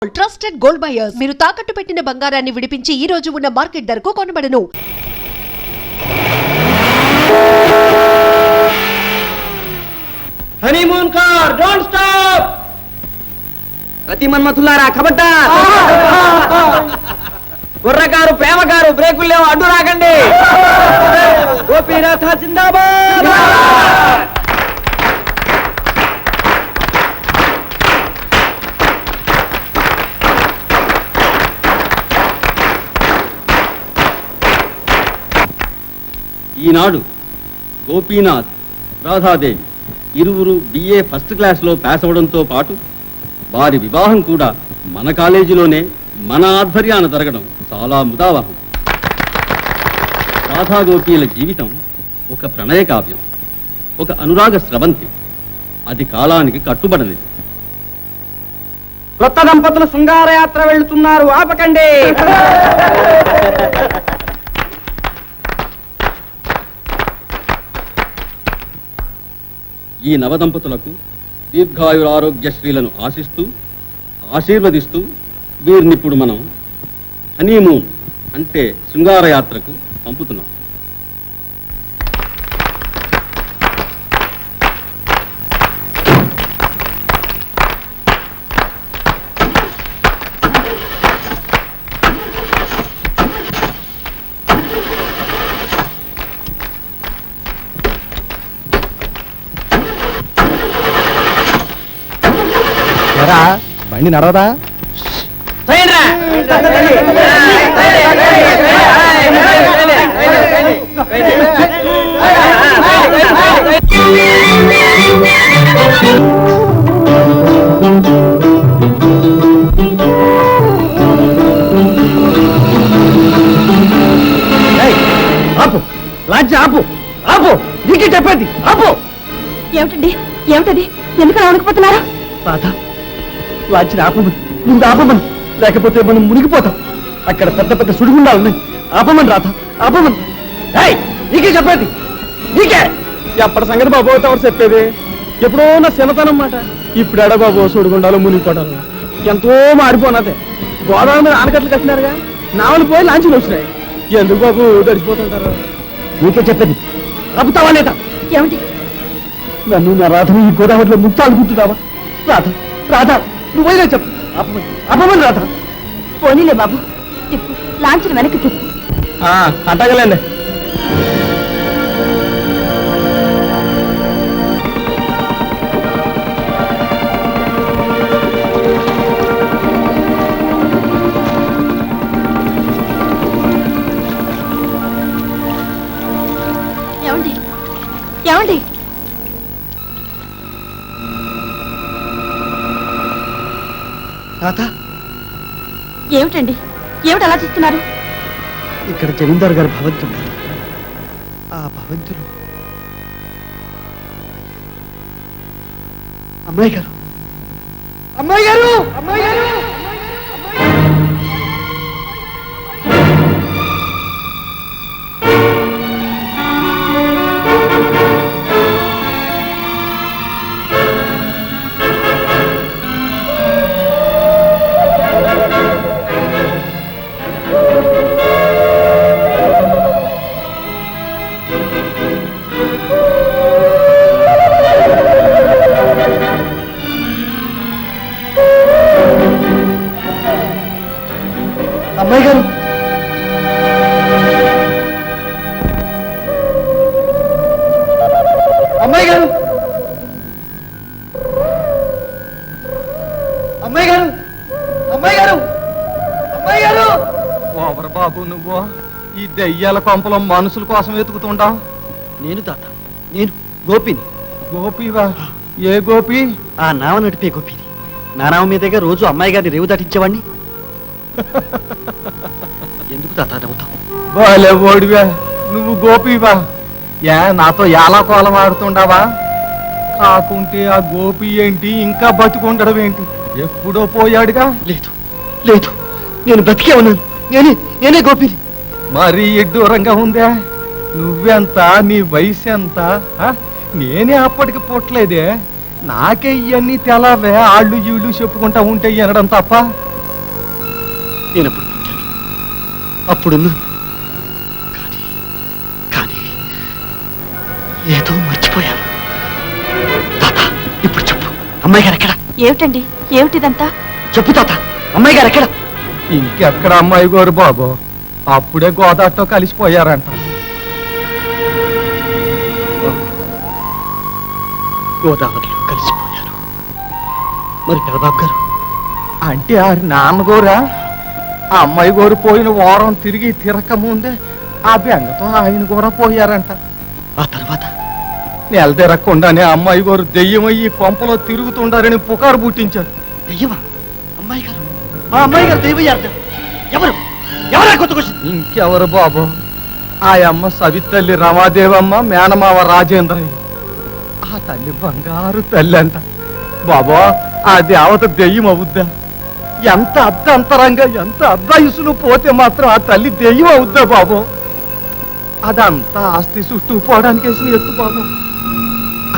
Trusted gold buyers మీరు తాకట్టు పెట్టిన బంగారాన్ని విడిపించి ఈ రోజు ఉన్న మార్కెట్ ధరకు కొనబడను. Honeymoon car don't stop. Rati మన్మథులారా ఖబర్దార్. గుర్రకారు ప్రేమకారు బ్రేకులు లేవు, అడ్డు రాకండి. గోపీనాథ జిందాబాద్. ఈనాడు గోపీనాథ్, రాధాదేవి ఇరువురు BA ఫస్ట్ క్లాస్లో పాస్ అవడంతో పాటు వారి వివాహం కూడా మన కాలేజీలోనే మన ఆధ్వర్యాన జరగడం చాలా ముదావహం. రాధా గోపీల జీవితం ఒక ప్రణయ కావ్యం, ఒక అనురాగ స్రవంతి. అది కాలానికి కట్టుబడనిది. కొత్త దంపతులు శృంగారయాత్ర వెళ్తున్నారు, ఆపకండి. ఈ నవదంపతులకు దీర్ఘాయురారోగ్యశ్రీలను ఆశీర్వదిస్తూ వీరినిప్పుడు మనం హనీమూన్ అంటే శృంగారయాత్రకు పంపుతున్నాం. బండి నడవదా? ఆపు, లాడ్జి ఆపు, ఆపు, నీకే చెప్పేది ఆపు. ఏమిటండి, ఏమిటది? ఎందుకు వణికిపోతున్నారు? రాధ, లాడ్జిని ఆపమని, ముందు ఆపమని, లేకపోతే మనం మునిగిపోతాం. అక్కడ పెద్ద పెద్ద సుడిగుండాలున్నాయి. ఆపమని రాధ, ఆపమని. నీకే చెప్పేది, నీకే. ఎప్పటి సంగతి బాబు ఎవరు చెప్పేది? ఎప్పుడో నా చిన్నతనం మాట. ఇప్పుడు ఎడ బాబు సుడిగుండాలు మునిగిపోవడం ఎంతో మారిపోనదే. గోదావరి మీద ఆనకట్లు కట్టినారుగా, నావలు పోయి లాంచీలు వచ్చినాయి. ఎందుకు బాబు గడిచిపోతుంటారు? నీకే చెప్పేది, ఆపుతావా లేదా? ఏమిటి? నన్ను నా రాధను ఈ గోదావరిలో ముక్తాలు గుర్తున్నావా? రాధ, రాధ, నువ్వైనా చెప్పు, ఆపమని, ఆపమని రాధ. పోనీలే బాబు, తిప్పు, లాంఛన వెనక్కి తిప్పు. అట్టగలేండి. ఏమండి, ఏమండి? రాధ, ఏమిటండి, ఏమిటి అలా చూస్తున్నారు? ఇక్కడ జమీందారు గారు భవంతులు. ఆ భవంతులు అమ్మాయి గారు, అమ్మాయి గారు, అమ్మాయి గారు. అమ్మాయి గారు, అమ్మాయి గారు, అమ్మాయి గారు, అమ్మాయి గారు, అమ్మాయి గారు. ఓవర్ బాబు, నువ్వు ఈ దెయ్యాల కొంపలో మనుషుల కోసం వెతుకుతుంటావు. నేను తాత, నేను గోపిని. గోపివా? ఏ గోపి? ఆ నావ నడిపే గోపిని. నా నావ మీదగా రోజు అమ్మాయి గారిని రేవు దాటించేవాడిని. ఎందుకు తాత నవ్వుతావు? బాలే ఓడివా, నువ్వు గోపివా? నాతో ఎలా కోలం ఆడుతుండవా? కాకుంటే ఆ గోపి ఏంటి ఇంకా బతికుండడం ఏంటి? ఎప్పుడో పోయాడుగా. లేదు, లేదు, నేను బ్రతికే ఉన్నాను. నేనే గోపిని. మరీ ఎడ్డూరంగా ఉందే. నువ్వెంత, నీ వయసు ఎంత? నేనే అప్పటికి పుట్టలేదే. నాకే ఇవన్నీ తెలవే, ఆళ్ళు ఈళ్ళు చెప్పుకుంటా ఉంటే వినడం తప్ప. నేనప్పుడు పుట్టాను, అప్పుడున్నాను. కానీ కానీ ఏదో మర్చిపోయాను. తాత, ఇప్పుడు చెప్పు, అమ్మాయి గారు ఎక్కడ? ఏమిటండి ఏమిటిదంతా? చెప్పు తాత, అమ్మాయి గారు ఎక్కడ? ఇంకెక్కడ అమ్మాయి గారు బాబు, అప్పుడే గోదావరితో కలిసిపోయారంట. గోదావరిలో కలిసిపోయారు. మరి పెదబాబు గారు? అంటే ఆ నాన్నగోరా ఆ అమ్మాయి గోరు పోయిన వారం తిరిగి తిరక్క ముందే ఆ బెంగతో ఆయన కూడా పోయారంట. ఆ తర్వాత? నెల తిరగకుండానే అమ్మాయి గారు దెయ్యమయ్యి కొంపలో తిరుగుతుండారని పుకారు పుట్టించారు. దెయ్యమా? అమ్మాయి గారు, మా అమ్మాయి గారు దెయ్యమయ్యారు. ఎవరు ఎవరా కొత్తకొచ్చింది? ఇంకెవరు బాబు, ఆ అమ్మ సవితల్లి రమాదేవమ్మ, మేనమావ రాజేంద్రయ్య. ఆ తల్లి బంగారు తల్లి అంట బాబా. ఆ దేవత దెయ్యం అవుద్దా? ఎంత అర్ధంతరంగా, ఎంత అర్ధాయుసులు పోతే మాత్రం ఆ తల్లి దెయ్యం అవుద్దా బాబు? అదంతా ఆస్తి చుట్టూ పోవడానికి వేసిన ఎత్తు బాబు.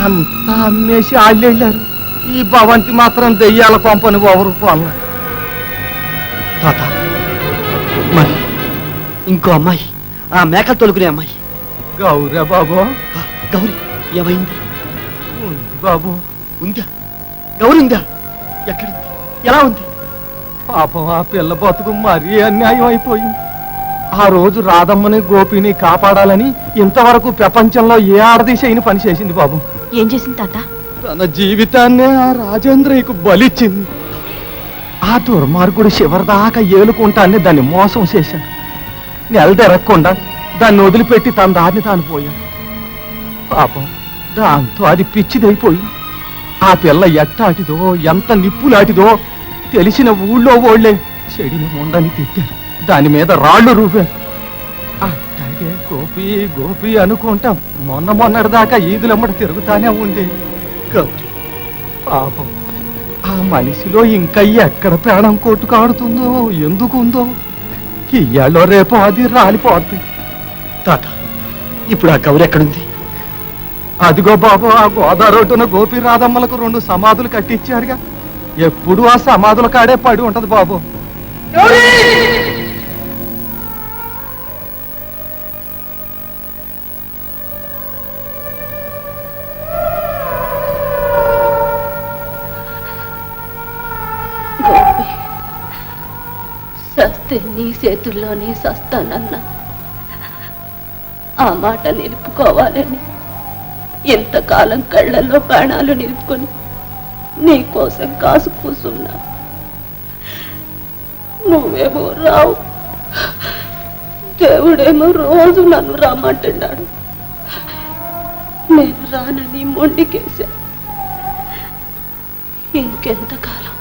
అంతా అమ్మేసి ఆళ్ళెళ్ళారు. ఈ భవంతి మాత్రం దెయ్యాల కొంపని ఎవరు కొన్నారు. తాత, మరి ఇంకో అమ్మాయి, ఆ మేకలు తొలుకునే అమ్మాయి గౌరే బాబు గౌరీ ఏమైంది? ఉంది బాబు. ఉందా? గౌరీ ఉందా? ఎక్కడుంది? ఎలా ఉంది? పాపం ఆ పిల్ల బతుకు మరీ అన్యాయం అయిపోయింది. ఆ రోజు రాధమ్మని గోపిని కాపాడాలని ఇంతవరకు ప్రపంచంలో ఏ ఆడదీసైన పని చేసింది బాబు. ఏం చేసింది తాత? తన జీవితాన్నే ఆ రాజేంద్రయ్యకు బలిచ్చింది. ఆ దుర్మార్గుడు చివరిదాకా ఏలుకుంటానే దాన్ని మోసం చేశాడు. నెల తిరగకుండా దాన్ని వదిలిపెట్టి తన దారిని తాను పోయాడు. పాపం దాంతో అది పిచ్చిదైపోయింది. ఆ పిల్ల ఎట్టాటిదో, ఎంత నిప్పులాటిదో తెలిసిన ఊళ్ళో ఓళ్లే చెడిని ముందని తిట్టారు. దాని మీద రాళ్ళు రూపారు. అట్టాగే గోపి గోపి అనుకుంటాం మొన్నటిదాకా ఈదులమ్మట తిరుగుతానే ఉంది. గౌరీ పాపం ఆ మనిషిలో ఇంకా ఎక్కడ ప్రాణం కొట్టుకాడుతుందో, ఎందుకుందో ఇయ్యాలో రేపు అది రాలిపోద్ది. తాత, ఇప్పుడు ఆ గౌరీ ఎక్కడుంది? అదిగో బాబు, ఆ గోదావరి ఒడ్డున గోపి రాధమ్మలకు 2 సమాధులు కట్టించారుగా. ఎప్పుడు ఆ సమాధుల కాడే పడి ఉంటది బాబు. గోపి, సస్తే నీ చేతుల్లోనే సస్తానన్నా. ఆ మాట నిలుపుకోవాలని ఎంతకాలం కళ్ళల్లో ప్రాణాలు నిలుపుకొని నీ కోసం కాసు కూసున్నా. నువ్వేమో రావు, దేవుడేమో రోజు నన్ను రమ్మంటున్నాడు. నేను రానని మొండికేశా. ఇంకెంతకాలం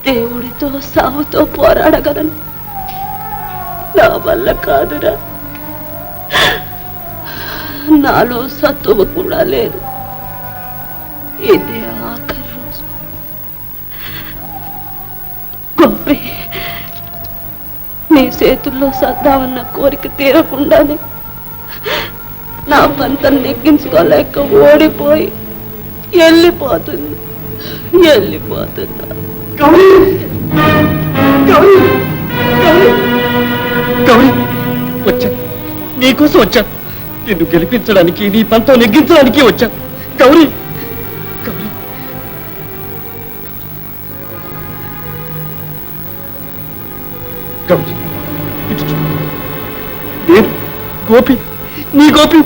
దేవుడితో సావుతో పోరాడగలను? నా వల్ల కాదురా. నాలో సత్తువ కూడా లేదు. ఇదే ఆఖరి రోజు. గొప్పి, నీ చేతుల్లో సద్దామన్న కోరిక తీరకుండానే నా పంతం నెగ్గించుకోలేక ఓడిపోయి వెళ్ళిపోతున్నా. గౌరీ! గౌరీ! గౌరీ! గౌరీ! వచ్చాను, నీకోసం వచ్చాను. నిన్ను గెలిపించడానికి, నీ పంతం నెగ్గించడానికి వచ్చాను. గౌరీ! గౌరీ! గౌరీ, ఇటు చూడు. నేను గోపి, నీ గోపి.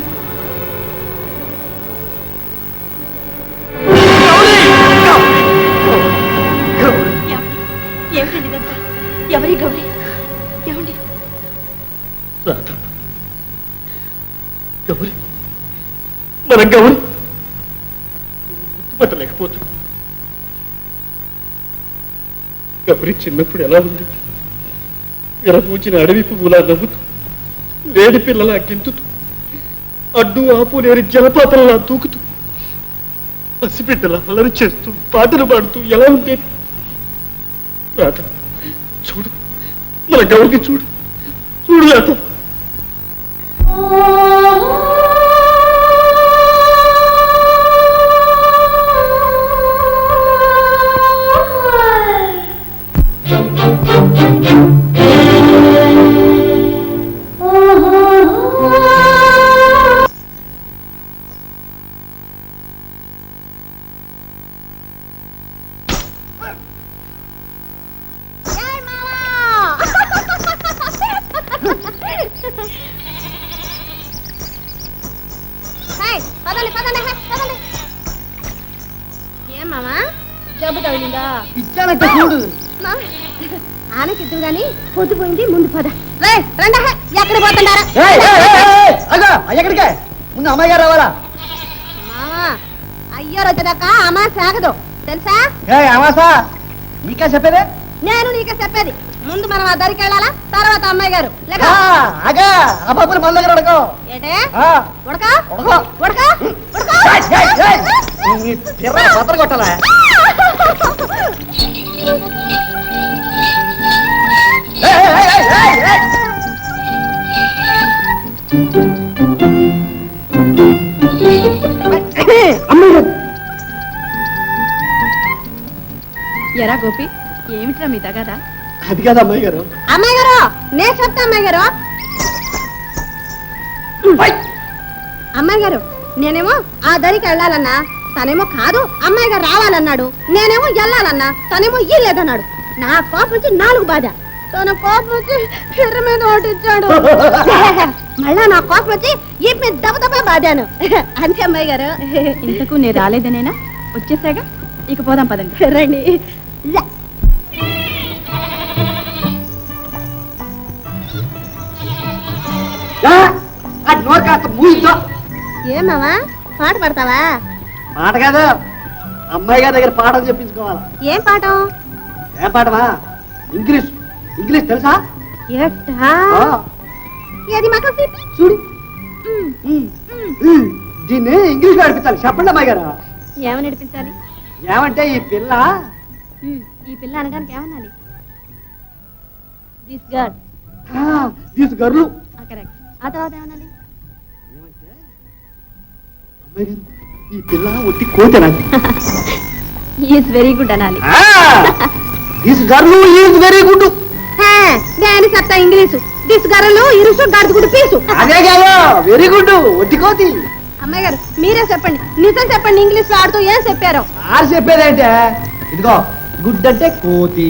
ఏమిటండి ఇదంతా? ఎవరి గౌరీ? ఏమండి? రాధ, గౌరీ, మన గౌరీ. నువ్వు గుర్తుపట్టలేకపోతున్నావు. గౌరీ చిన్నప్పుడు ఎలా ఉంది? ఎరపూచిన అడవి పువ్వులా నవ్వుతూ, లేడి పిల్లలా గెంతుతూ, అడ్డు ఆపు లేని జలపాతంలా దూకుతూ, పసిబిడ్డలా అల్లరి చేస్తూ, పాటలు పాడుతూ ఎలా ఉండేది? రాధ, చూడు, మన గౌరికి చూడు, చూడు రాధ. ఏం మామా జబ్బు తగిలిందా? ఇచ్చానంట చూడు. ఆనకిద్దు గాని పొద్దుపోయింది, ముందు పద. రండి, ఎక్కడ పోతున్నారా? ఎక్కడికే ముందు అమ్మాయి గారు రావాలా? మామా అయ్యారు వచ్చేదాకా అమ్మా సాగదు తెలుసా? అమాసా నీకా చెప్పేదే? నేను నీకే చెప్పేది. ముందు మనం ఆ దరికి వెళ్ళాలా, తర్వాత అమ్మాయి గారు. అగా ఆ బాబుని మన దగ్గర అడగో. ఏంటే ఆ, ఉడకా ఉడకో. ఉడకా నీ తిర్రా బద్దలు కొట్టాలా? ఎరా గోపి, ఏమిట్రా మీ తగదా? అది కాదు అమ్మాయి గారు. అమ్మాయి గారు నేను చెప్తా. అమ్మాయి గారు, అమ్మాయి గారు నేనేమో ఆ దరికి వెళ్ళాలన్నా, తనేమో కాదు అమ్మాయి గారు రావాలన్నాడు. నేనేమో వెళ్ళాలన్నా, తనేమో ఇల్లేదన్నాడు. నా కోపం వచ్చి 4 బాధ, తన కోపం వచ్చి ఎర్ర మీద ఓటిచ్చాడు. మళ్ళా నా కోపం వచ్చి ఈ మీద దెబ్బ బాధాను. అంతే అమ్మాయి గారు. ఇంతకు నేను రాలేదనేనా? వచ్చేసాగా, ఇక పోదాం పదండి. రండి. అది నోరు కాస్త మూయించో. ఏమావా పాట పడతావా? మాట కాదు, అమ్మాయి గారి దగ్గర పాఠం చెప్పించుకోవాలి. ఏం పాఠం? ఏం పాఠమా? ఇంగ్లీష్. ఇంగ్లీష్ తెలుసా? ఎట్టా? ఆ, ఏది మాకు చెప్పి చూడు. దీన్ని ఇంగ్లీష్ లో నడిపించాలి. చెప్పండి అమ్మాయి గారు. ఏమని నడిపించాలి? ఏమంటే ఈ పిల్ల ఈ పిల్ల అనడానికి ఏమనాలి? This girl. తీసుగర్లు. కరెక్ట్. ఆ తర్వాత ఏమనాలి? అమ్మాయి గారు, ఈ పిల్ల ఒట్టి కోతేనా? ఈజ్ వెరీ గుడ్ అనాలి. This girl is very good. నేను చెప్తా ఇంగ్లీషు. దిస్ గర్ల్ ఇరుసు గడుగుడు పీసు. అదే కాదు, వెరీ గుడ్. ఒట్టి కోతి. అమ్మాయి గారు మీరే చెప్పండి, నిజం చెప్పండి. ఇంగ్లీష్ ఆడుతూ ఏం చెప్పారో? ఆరు చెప్పేదేంటే, ఇదిగో గుడ్ అంటే కోతి,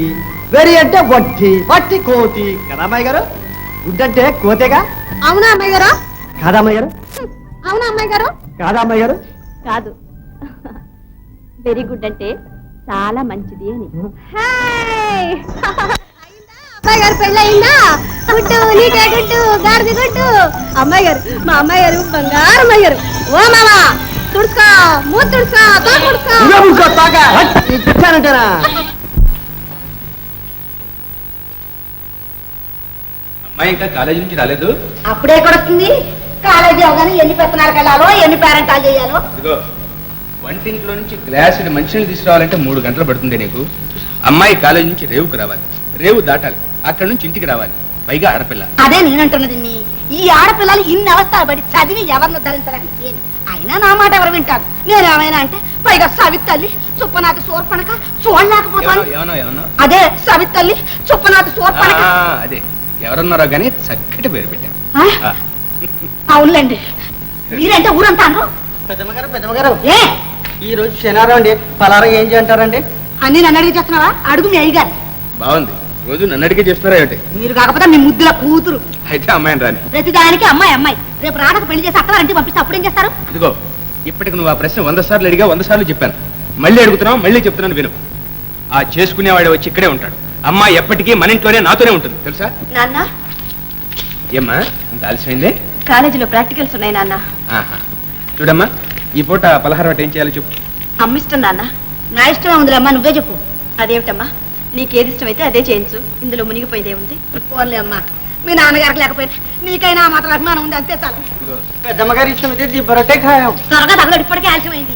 వెరీ అంటే వట్టి, వట్టి కోతి కదా అమ్మాయి గారు? గుడ్ అంటే కోతేగా? అవునా అమ్మాయి గారు? కాదా అమ్మాయి గారు? అవునా అమ్మాయి గారు? కాదా అమ్మాయి గారు? కాదు, వెరీ గుడ్ అంటే చాలా మంచిది అని. హాయ్! అమ్మాయి గారు పెళ్ళి అయిందా? గుడ్డు నీకే గుడ్డు, గాడిది గుడ్డు. అమ్మాయి గారు, మా అమ్మాయి గారు బంగారు అమ్మాయి గారు. ఓ మామా తుడుచుకో, మూతి తుడుచుకో, తోలు తుడుచుకో. ఇదే ఊరుకో, తోక. నీకు తెచ్చానంటారా? అమ్మాయి ఇంకా కాలేజీ నుంచి రాలేదు. అప్పుడే కొడుతుంది. కాలేజీ అవగానే ఎన్ని పెత్తనాలకు వెళ్ళాలో, ఎన్ని పేరెంటాలు చేయాలో. ఇదిగో వంటింట్లో నుంచి గ్లాసుడు మంచినీళ్ళు తీసుకురావాలంటే 3 గంటలు పడుతుంది నీకు. అమ్మాయి కాలేజీ నుంచి రేవుకు రావాలి, రేవు దాటాలి, అక్కడ నుంచి ఇంటికి రావాలి, పైగా ఆడపిల్ల. అదే నేనంటున్నది. ఈ ఆడపిల్లలు ఇన్ని అవస్థలు పడి చదివి ఎవరిని ధరించడానికి అయినా నా మాట ఎవరు వింటారు? నేనేమైనా అంటే పైగా సవితల్లి చుప్పనాథి సోర్పణక చూడలేకపోతాను. ఏమన్నా అదే సవితల్లి చుప్పనాథి సోర్పణక. అదే ఎవరన్నారో గానీ చక్కటి పేరు పెట్టాను. అవునులేండి, మీరంటే ఊరంతాను. పెద్దమ్మగారు ఏ ఈ రోజు శనివారం అండి, పలారం ఏం చేయంటారండి? అన్ని నన్ను అడిగి చేస్తున్నావా? అడుగు మీ అయ్యగారు. బాగుంది, రోజు నన్ను అడిగే చేస్తున్నారా ఏమిటి? మీరు కాకపోతే మీ ముద్దుల కూతురు. అయితే అమ్మాయిని రాని. ప్రతిదానికి అమ్మాయి అమ్మాయి. రేపు రాడకు పెళ్లి చేసి అక్కడ అంటే పంపిస్తే అప్పుడు ఏం చేస్తారు? ఇదిగో ఇప్పటికి నువ్వు ఆ ప్రశ్న 100 సార్లు అడిగా, 100 సార్లు చెప్పాను. మళ్ళీ అడుగుతున్నావు, మళ్ళీ చెప్తున్నాను విను. ఆ చేసుకునేవాడు వచ్చి ఇక్కడే ఉంటాడు. అమ్మాయి ఎప్పటికీ మన ఇంట్లోనే నాతోనే ఉంటుంది, తెలుసా? నాన్న, ఏమ్మా ఇంత ఆలస్యమైందే? కాలేజీలో ప్రాక్టికల్స్ ఉన్నాయి నాన్న. ఆహా. చూడమ్మా, ఈ పూట పలహారం అంటే ఏం చేయాలో చెప్పు. అమ్మిష్టం నాన్న. నా ఇష్టమే ఉందిలే అమ్మా, నువ్వే చెప్పు. అదేమిటమ్మా, నీకేది ఇష్టమైతే అదే చేయించు, ఇందులో మునిగిపోయేదే ఉంది. పోన్లే అమ్మా, మీ నాన్నగారికి లేకపోయినా నీకైనా మాత్రం అభిమానం ఉంది, అంతే చాలు. పెద్దమ్మగారి ఇష్టం అయితే ది బరటే ఖాయం. త్వరగా తగలడు, ఇప్పటికే ఆలస్యమైంది.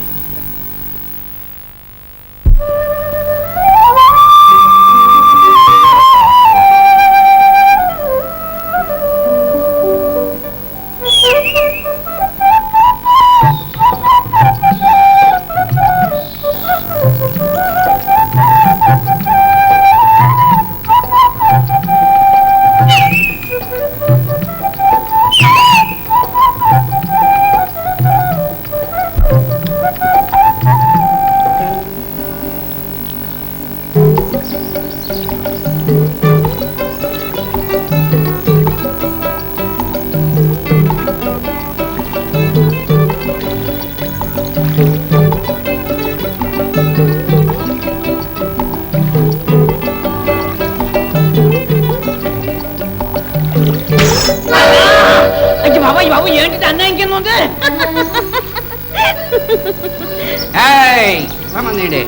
ఉంది సామాన్ ఏంటి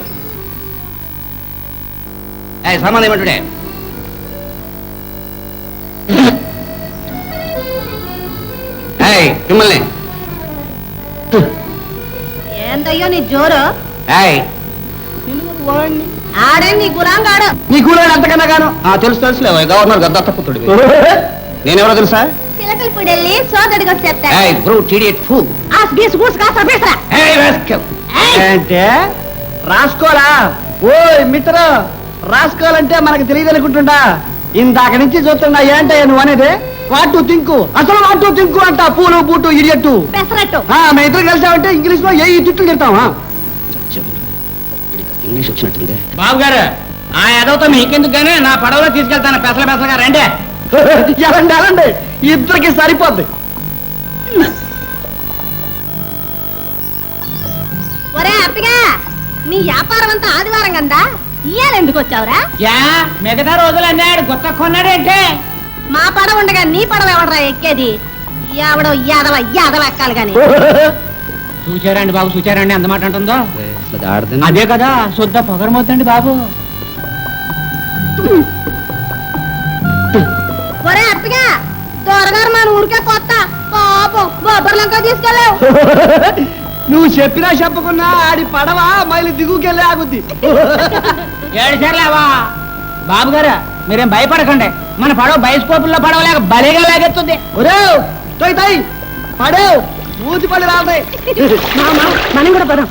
సామాన్ ఏమంటుడే మిమ్మల్ని ఏందయ్యో నీ జోరు వాడిని ఆడే నీ గులాంగాడు. నీ కూడా అంతకన్నా గాను తెలుసు తెలుసులే గవర్నర్ గద్దత్తపుత్రుడి నేనెవరో తెలుసా పిలకలు పిడెళ్ళి సోదడికి వచ్చేస్తా బ్రూట్ ఇడియట్ ఫూల్ గీసు గూసు కాస్త బేసరా. అంటే రాసుకోరా ఓ మిత్ర రాసుకోవాలంటే మనకు తెలియదు అనుకుంటుండా ఇందాక నుంచి చూస్తున్నా ఏంటయ్యా నువ్వు అనేది వాటు తింకు అసలు వాటు తింకు అంట పూలు బూటు ఇడియట్టు పెసరట్టు మేము ఇద్దరు కలిసామంటే ఇంగ్లీష్ లో ఏ తిట్లు తిడతావా ఇంగ్లీష్ వచ్చినట్టుంది బాబు గారు ఆ ఎదవతో మీకెందుకు గానీ నా పడవలో తీసుకెళ్తాను పెసల పెసలుగా రండి ఎలాండి ఎలాండి ఇద్దరికి సరిపోద్ది ఒరే అప్పగా నీ వ్యాపారం అంతా ఆదివారం కందా ఇయ్యాలి ఎందుకు వచ్చావురా? మిగతా రోజులు అన్నాడు గుత్త కొన్నాడంటే మా పడవ ఉండగా నీ పడవ ఎవడరా ఎక్కేది? ఎవడో యాదవ యాదవ ఎక్కాలి గాని. చూచారండి బాబు చూచారండి ఎంత మాట అంటుందో అసలు ఆడదని అదే కదా శుద్ధ పొగరమొద్దండి బాబు ఒరే అప్పగా దొరగారు మన ఊరికే కొత్త పాపం బొబ్బర్లంకా తీసుకెళ్ళావు. నువ్వు చెప్పినా చెప్పకున్నా ఆడి పడవ మైలు దిగుకెళ్ళి ఆగుద్ది ఏడుసార్లేవా బాబు గారు మీరేం భయపడకండి మన పడవ బయస్కోపుల్లో పడవలేక బలిగా లాగెత్తుంది ఒరే తోయ్ తోయ్ పడేవ్ ఊతి పడి రాలతాయి మనం కూడా పదం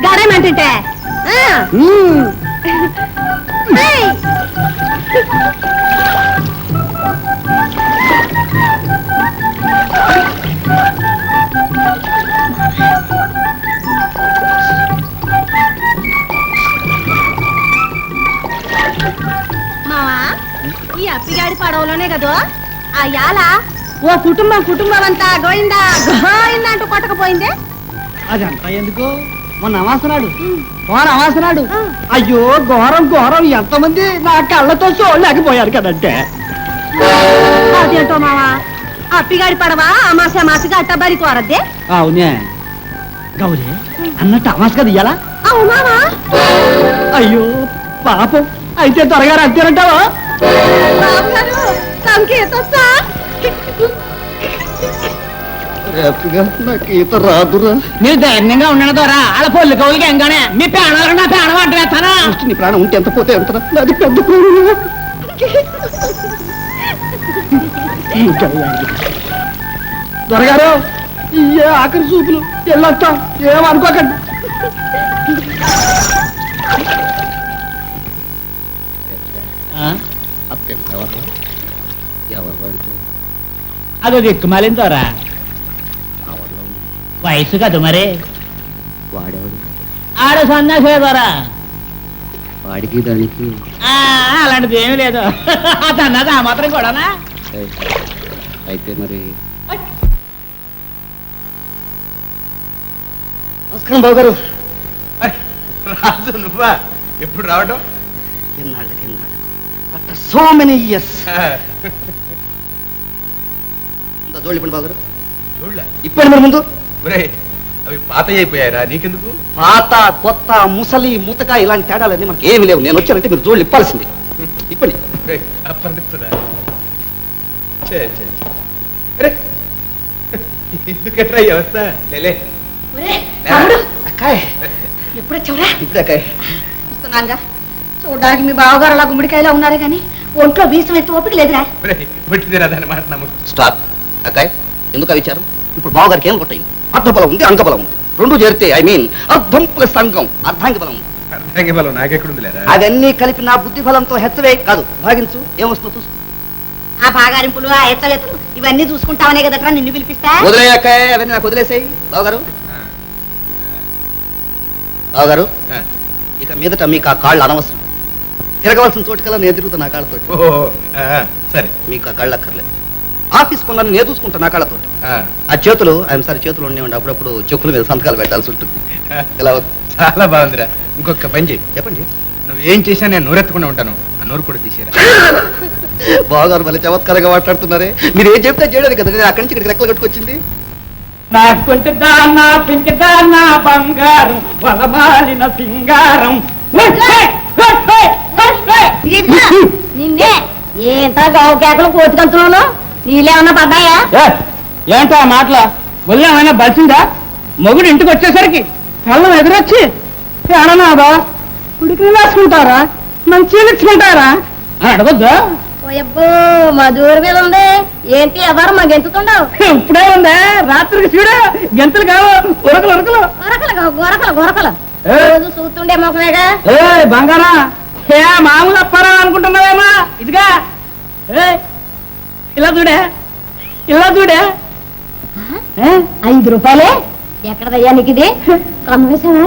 గడేమంటుంటే మావా ఈ అప్పిగాడి పడవలోనే కదా ఆ యాల ఓ కుటుంబం అంతా గోయిందా గోయిందా అంటూ కొట్టకపోయిందే. అదంతా ఎందుకు మొన్న అమాసనాడు అమాసనాడు అయ్యో ఘోరం ఘోరం ఎంతమంది నా కళ్ళతో చూడలేకపోయారు కదంటే అదేంటో మావా అప్పిగాడి పడవ అమాసగా అట్టబడి కోరద్దే. అవునే గౌరీ అన్నట్టు అమాస కదా ఇయ్యాలా అవునావా? అయ్యో పాపం అయితే త్వరగా అంతేనంటావా సంకేతొస్తా నాకు ఈత రాదురా మీరు ధైర్యంగా ఉండడం ద్వారా అలా పొల్లు కవులకి ఎంగానే మీ ప్రాణాలకు నా ప్రాణం అంటున్నాను నీ ప్రాణం ఉంటే ఎంత పోతే ఎంత నాది పెద్ద కోరు దొరగారు ఇయ్యే ఆఖరి చూపులు వెళ్ళొస్తాం ఏమనుకోకండి అదో దిక్కుమాలిన ద్వారా వయసు కదా మరి వాడేవాడు ఆడ సన్నాసే ద్వారా వాడికి దానికి అలాంటిది ఏమీ లేదు అన్నది ఆ మాత్రం కూడానా అయితే మరి నమస్కారం బాబు గారు రాజు నువ్వా ఎప్పుడు రావడం ఎన్నాళ్ళకి ఆఫ్టర్ సో మెనీ ఇయర్స్ జోళ్ళు ఇప్పుడు బాగారు చూడలే ఇప్పుడు మరి ముందు ఒరే అవి పాత అయిపోయారా నీకెందుకు పాత కొత్త ముసలి ముతక ఇలాంటి తేడాలన్నీ మనకి ఏమి లేవు నేను వచ్చానంటే మీరు జోళ్ళు ఇప్పాల్సింది ఇప్పండి అప్పనిస్తుందా అరే ఎందుకట్రా వ్యవస్థ లేలే అక్కాయ్ ఎప్పుడు వచ్చావురా? ఇప్పుడు అక్కాయ్ చూస్తున్నాగా చూడడానికి మీ బావగారు అలా గుమ్మడికాయలా ఉన్నారే కానీ ఒంట్లో వీసం ఎత్తి ఓపిక లేదురా. పుట్టిందిరా దాని మాట నమ్మకం స్టాప్ అక్కాయ్ ఎందుకు అవి ఇచ్చారు ఇప్పుడు బావగారికి ఏం కొట్టాయి అర్థబలం ఉంది అంగబలం ఉంది రెండు చేరితే ఐ మీన్ అర్థం ప్లస్ అంగం అర్ధాంగ బలం ఉంది అర్థంగా బలం నాకెక్కడుంది లేదా అవన్నీ కలిపి నా బుద్ధి బలంతో హెచ్చవే కాదు భాగించు ఏమొస్తుందో చూసుకో ఆ బాగారింపులు ఆ ఎత్తలెత్తలు ఇవన్నీ చూసుకుంటావనే కదట్రా నిన్ను పిలిపిస్తా. వదిలే అక్కాయ్ అవన్నీ నాకు వదిలేసాయి బావగారు బావగారు ఇక మీదట మీకు ఆ కాళ్ళు అనవసరం తిరగవలసిన చోటుకల్లా నేను తిరుగుతా నా కాళ్ళతో సరే మీకు ఆ కాళ్ళు అక్కర్లేదు ఆఫీస్ పనులను నేను చూసుకుంటా నా కాళ్ళతో ఆ, ఆ చేతులు ఐఎమ్ సారీ చేతులు ఉండేవండి అప్పుడప్పుడు చెక్కుల మీద సంతకాలు పెట్టాల్సి ఉంటుంది ఇలా చాలా బాగుందిరా ఇంకొక పని చేయి చెప్పండి నువ్వేం చేసినా నేను నోరెత్తకుండా ఉంటాను ఆ నోరు కూడా తీసేరా బావగారు మళ్ళీ చమత్కారంగా మాట్లాడుతున్నారే. మీరు ఏం చెప్తే చేయడానికి కదా నేను అక్కడి నుంచి ఇక్కడికి రెక్కలు కట్టుకొచ్చింది. నా కుంటిదానా పింకిదానా బంగారం వలమాలిన సింగారం. నిన్నే ఏంటా గావు కేకలు కోతికంతున్నాను, నీళ్ళేమన్నా పడ్డాయా? ఏంటో ఆ మాటల ఒళ్ళు ఏమైనా బలిసిందా? మొగుడు ఇంటికి వచ్చేసరికి కళ్ళం ఎదురొచ్చి అడనాదా ఉడికి వేసుకుంటారా మంచి చీలించుకుంటారా అని అడగొద్దా? ఓయబ్బో మా దూరం మీద ఉంది ఏంటి ఎవరు మా గెంతుతుండవు? ఇప్పుడే ఉందా రాత్రికి చూడ గెంతులు కావు ఉరకలు ఉరకలు గొరకలు గొరకలు గొరకలు రోజు చూస్తుండే మొక్కమేగా. ఏ బంగారా ఏ మామూలు అప్పారా అనుకుంటున్నావేమా? ఇదిగా ఇలా చూడే ఇలా చూడే. 5 రూపాయలే ఎక్కడదయ్యా నీకు ఇది? కమ్మేశావా?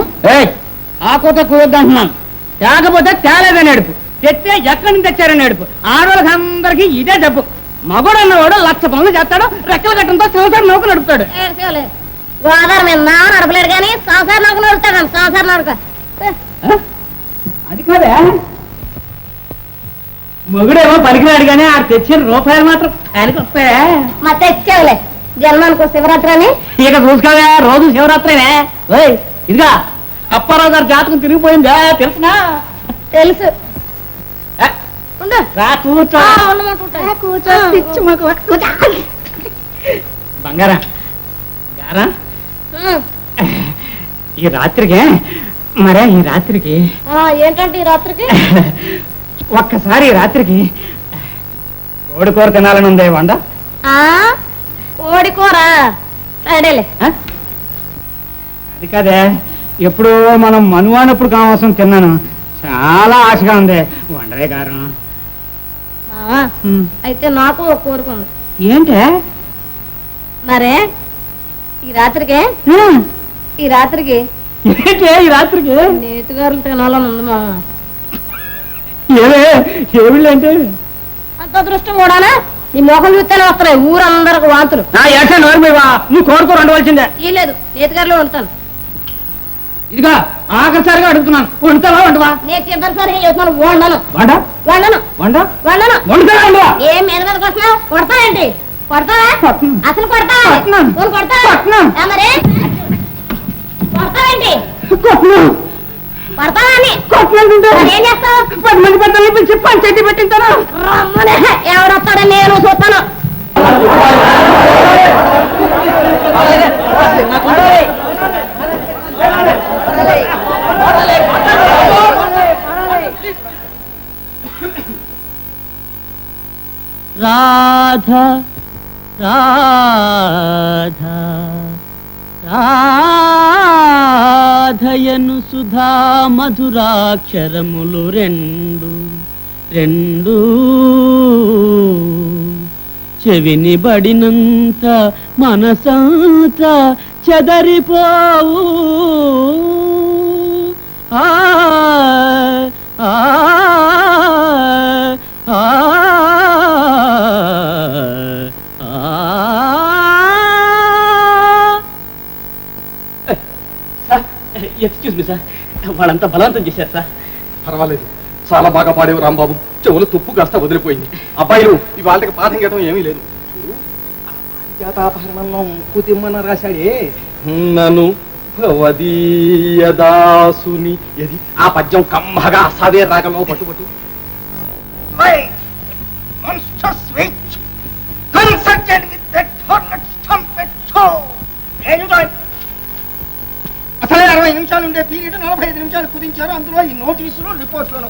ఆ కోత కూడద్దు అంటున్నాను. తేకపోతే తేలేదని ఏడుపు, తెస్తే ఎక్కడి నుంచి తెచ్చారని ఏడుపు. ఆడవాళ్ళకి అందరికీ ఇదే జబ్బు. మగోడు అన్నవాడు 1,00,000 పనులు చేస్తాడు, రెక్కల కట్టంతో సంవత్సరం నౌక నడుపుతాడు. గోదావరి మీద నా నడపలేడు కానీ సంసారం నౌక నడుపుతాడు. సంసారం నడక అది కాదే మొగుడేమో పలికినాడు కానీ ఆ తెచ్చిన రూపాయలు మాత్రం ఆయనకి వస్తాయా? మా తెచ్చావులే జన్మానికి శివరాత్రి అని. ఇక చూసుకోవే రోజు శివరాత్రినే. ఇదిగా అప్పారావు గారి జాతకం తిరిగిపోయిందా తెలుసునా? తెలుసు. రా కూర్చో. బంగారా గారా ఈ రాత్రికి మరే ఈ రాత్రికి ఏంటంటే ఈ రాత్రికి ఒక్కసారి ఈ రాత్రికి కోడికూర తినాలని ఉందే వండ. కోడికూర అడేలే. అది కాదే ఎప్పుడు మనం మనువానప్పుడు కావాల్సిన తిన్నాను, చాలా ఆశగా ఉంది. వండవే గారు. అయితే నాకు ఒక కోరిక ఉంది. ఏంటే మరే ఈ రాత్రికి ఈ రాత్రికి ఏంటే ఈ రాత్రికి నేతిగారులు తినాలని ఉంది మా. ఏమిళ్ళు అంటే అంత అదృష్టం కూడానా? నీ మోహం చూస్తేనే వస్తున్నాయి ఊరందరికి వాంతులు. నువ్వు కోరుకో వండవలసిందే. ఈ లేదు నేతిగారులు వండుతాను. ఇదిగా ఆఖరిసారిగా అడుగుతున్నాను, వండుతావా వండవా? నేను చివరిసారిగా చెప్తున్నాను వండను. వండ వండను వండ వండను. వండుతావా వండవా? ఏం మీద మీదకి వస్తున్నావు? కొడతావేంటి? కొడతావా? అసలు కొడతావా? కొడతావా? మరి కొడతావేంటి? కొడతావా అని ఏం చేస్తావు? 10 మంది పెద్దలు పిలిచి పంచాయతీ పెట్టించాను. రమ్మనే ఎవరు వస్తాడో నేను చూస్తాను. రాధా రాధా రాధయను సుధా మధురాక్షరములు రెండు రెండు చెవిని బడినంత మనసంత చెదరిపోవు. ఆ ఆ ఎక్స్క్యూజ్ మీ సార్, వాళ్ళంతా బలవంతం చేశారు సార్. పర్వాలేదు, చాలా బాగా పాడేవు రాంబాబు. చెవులు తుప్పు కాస్త వదిలిపోయింది. అబ్బాయిలు ఇవాళకి పాఠం చేయడం ఏమీ లేదు. పారిజాతాపహరణంలో కుతిమ్మన రాశాడే నన్ను భవదీయదాసుని. ఇది ఆ పద్యం కమ్మగా అసాదే రాగంలో పట్టుబట్టు. అసలే 60 నిమిషాలు ఉండే పీరియడ్ 45 నిమిషాలు కుదించారు. అందులో ఈ నోటీసులు రిపోర్ట్లను.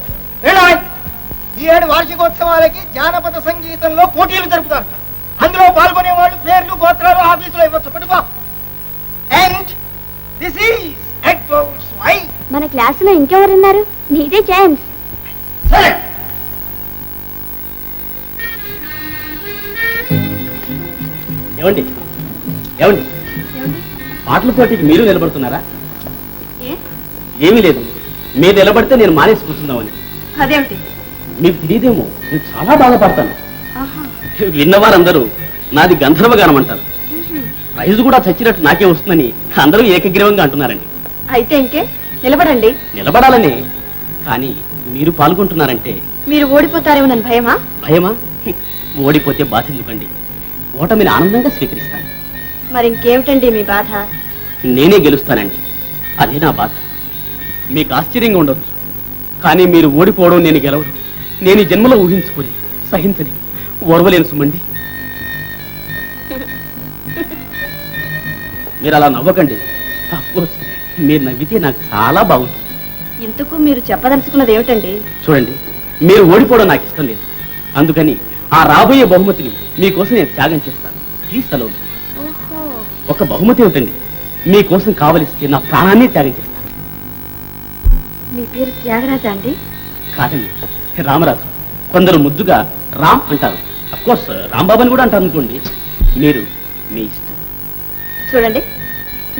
ఈ ఏడు వార్షికోత్సవాలకి జానపద సంగీతంలో పోటీలు జరుపుతారు. అందులో పాల్గొనే వాళ్ళు పేర్లు గోత్రాలు ఆఫీసులో ఇవ్వచ్చు. పెట్టుకో. And this is Edwards wife. మన క్లాసులో ఇంకెవరున్నారు? నీదే ఛాన్స్. సరే, ఏమండి ఏమండి పాటల పోటీకి మీరు నిలబడుతున్నారా? ఏమీ లేదు, మీరు నిలబడితే నేను మానేసి కూర్చుందామని. అదేమిటి? మీకు తెలియదేమో, నేను చాలా బాగా పాడతాను. విన్నవారందరూ నాది గంధర్వగానం అంటారు. ప్రైజ్ కూడా చచ్చినట్టు నాకే వస్తుందని అందరూ ఏకగ్రీవంగా అంటున్నారండి. అయితే ఇంకే నిలబడండి. నిలబడాలని, కానీ మీరు పాల్గొంటున్నారంటే మీరు ఓడిపోతారేమోనని భయమా? భయమా? ఓడిపోతే బాధ ఎందుకండి, ఓటమిని ఆనందంగా స్వీకరిస్తాను. మరి ఇంకేమిటండి మీ బాధ? నేనే గెలుస్తానండి, అదే నా బాధ. మీకు ఆశ్చర్యంగా ఉండొచ్చు, కానీ మీరు ఓడిపోవడం, నేను గెలవడం నేను ఈ జన్మలో ఊహించుకుని సహించని ఓర్వలేను సుమండి. మీరు అలా నవ్వకండి. అఫ్కోర్స్ మీరు నవ్వితే నాకు చాలా బాగుంటుంది. ఇంతకు మీరు చెప్పదలుచుకున్నది ఏమిటండి? చూడండి, మీరు ఓడిపోవడం నాకు ఇష్టం లేదు, అందుకని ఆ రాబోయే బహుమతిని మీకోసం నేను త్యాగం చేస్తాను. ప్లీజ్ సెలవు. ఒక బహుమతి ఏమిటండి, మీకోసం కావలిస్తే నా ప్రాణాన్ని త్యాగం చేస్తాను. మీ పేరు త్యాగరాజా అండి? కాదండి, రామరాజు. కొందరు ముద్దుగా రామ్ అంటారు. అఫ్కోర్స్ రాంబాబు అని కూడా అంటారు అనుకోండి. మీరు మీ ఇష్టం. చూడండి,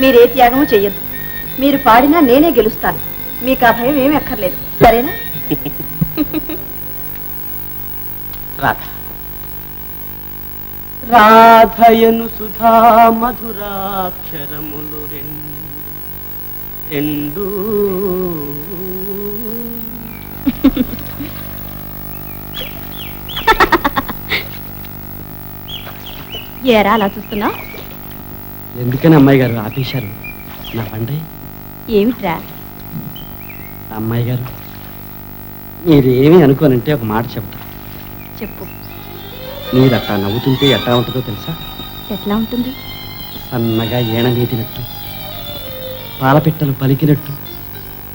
మీరే త్యాగము చెయ్యొద్దు. మీరు పాడినా నేనే గెలుస్తాను. మీకు ఆ భయం ఏమీ అక్కర్లేదు, సరేనా? రాధ రాధయను సుధా మధురాక్షరములు రెండు ఏరా అలా చూస్తున్నా? ఎందుకని అమ్మాయి గారు ఆపేశారు నా బండి? ఏమిట్రా? అమ్మాయి గారు, మీరేమీ అనుకోనంటే ఒక మాట చెప్తా. చెప్పు. మీరు అట్టా నవ్వుతుంటే ఎట్టా ఉంటుందో తెలుసా? ఎట్లా ఉంటుంది? సన్నగా ఏణమీదినట్టు, పాలపిట్టలు పలికినట్టు,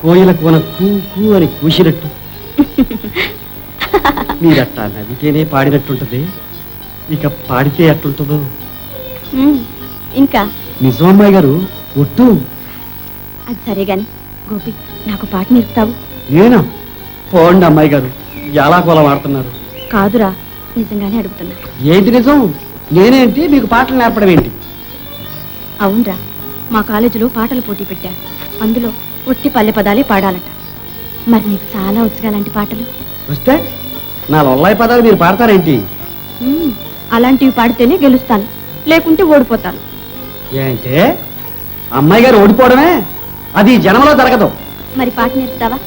కోయిల కోన కూ కూ అని కూసినట్టు. మీరట్టా నవ్వితేనే పాడినట్టుంటది, ఇక పాడితే ఎట్టుంటుందో. ఇంకా నిజం అమ్మాయి గారు, ఒట్టు. అది సరే గాని గోపి, నాకు పాట నేర్పుతావు? నేనా? పోండి అమ్మాయి గారు, ఎలా కోలం ఆడుతున్నారు. కాదురా, నిజంగానే అడుగుతున్నా. ఏంటి నిజం? నేనేంటి మీకు పాటలు నేర్పడం ఏంటి? అవునరా, మా కాలేజీలో పాటల పోటీ పెట్టారు. అందులో ఒట్టి పల్లె పదాలే పాడాలట. మరి నీకు చాలా వచ్చుగా అలాంటి పాటలు. వస్తే నా లొల్లాయి పదాలు మీరు పాడతారేంటి? అలాంటివి పాడితేనే గెలుస్తాను, లేకుంటే ఓడిపోతాను. ఏంటే అమ్మాయి గారు ఓడిపోవడమే? అది జన్మలో జరగదు. మరి పాట నేర్పుతావా?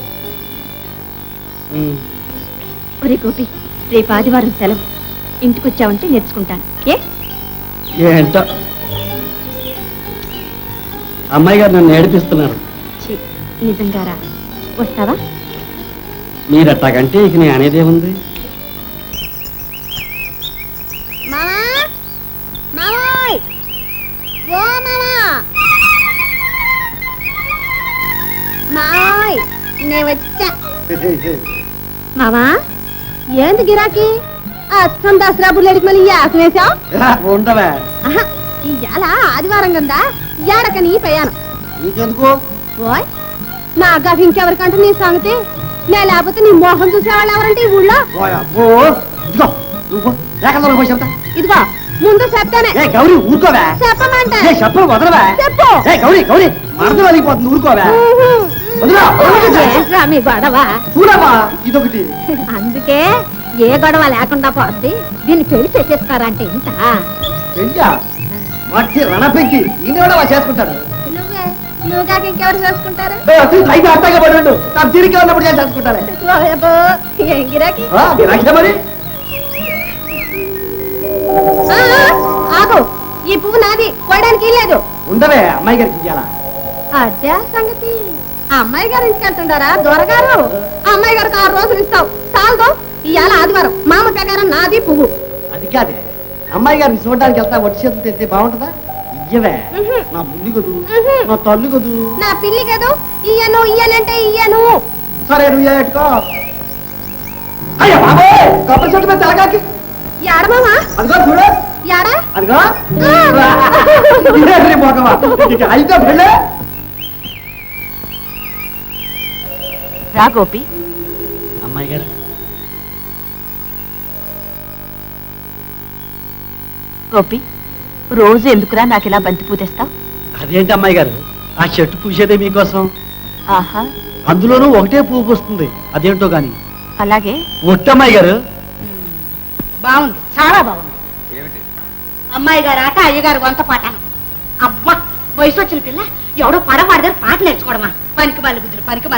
ఒరే గోపి, రేపు ఆదివారం సెలవు, ఇంటికి వచ్చావంటే నేర్చుకుంటాను. ఏంటో అమ్మాయి గారు నన్ను ఏడిపిస్తున్నారు. నిజంగారా? వస్తావా? మీరట్టాకంటే ఇక నేను అనేదేముంది. మావా, ఏంది గిరాకీ? అస్సం దసరా బుల్లెడికి మళ్ళీ యాసం వేసావు? ఉండవే, ఇవాళ ఆదివారం కదా, ఏడకని ప్రయాణం. నీకెందుకు? ఓయ్, నా గాకి ఇంకెవరికంటే నీ సంగతి. నే లేకపోతే నీ మోహం చూసేవాళ్ళు ఎవరంటే ఈ ఊళ్ళో? ఇదిగో ముందు చెప్తానే. గౌరీ ఊరుకోవా? చెప్పమంటే చెప్పు, వదలవా? చెప్పు. గౌరీ గౌరీ, మరద వలిగిపోతుంది, ఊరుకోవా? మీ గొడవ చూడవా, ఇదొకటి. అందుకే ఏ గొడవ లేకుండా పోద్ది. దీన్ని పెళ్లి చేసేస్తారంటే ఇంత వాటి రణపెక్కి ఈయన కూడా చేసుకుంటాడు. నువ్వు కాక ఇంకెవరు చేసుకుంటారు? అయితే అట్టగా పడి ఉండు, నాకు తిరిగి ఉన్నప్పుడు నేను చేసుకుంటాను. ఏం గిరాకీ? మరి ఆగు, ఈ పువ్వు నాది, కోయడానికి లేదు. ఉండవే, అమ్మాయి గారికి ఇయ్యాలా? అదే సంగతి. ఆ అమ్మాయి గారు ఇంటికి వెళ్తుంటారా దొరగారు? ఆ అమ్మాయి గారికి 6 రోజులు ఇస్తావు, చాలదు. ఇవాళ ఆదివారం, మామ ప్రకారం నాది పువ్వు. అది కాదే, అమ్మాయి గారిని చూడడానికి వెళ్తా, వచ్చి చేతులు తెస్తే బాగుంటుందా? ఇయ్యవే, నా బుల్లి కదూ, నా తల్లి కదూ, నా పిల్లి కదూ. ఇయ్యను ఇయ్యనంటే ఇయ్యను. సరే నువ్వు పెట్టుకో. అయ్యా బాబు, కొబ్బరి చెట్టు మీద తెలగాకి ఎడమామా? అదిగో చూడు, ఎడా? అదిగో పోకవా. అయితే పెళ్ళే రా గోపి. అమ్మాయి గారు, గోపి, రోజు ఎందుకురా నాకు ఇలా బంతి పూతేస్తావు? అదేంటి అమ్మాయి గారు, ఆ చెట్టు పూసేదే మీకోసం. ఆహా, అందులోనూ ఒకటే పువ్వు పూస్తుంది, అదేంటో గాని. అలాగే. ఒట్టమ్మాయి గారు. బాగుంది, చాలా బాగుంది. అమ్మాయి గారు ఆట, అయ్యగారు వంత పాట. అబ్బా, వయసు వచ్చిన పిల్ల ఎవడో పడవాడి దగ్గర పాట నేర్చుకోవడమా? పనికి మళ్ళీ బుద్ధులు, పనికి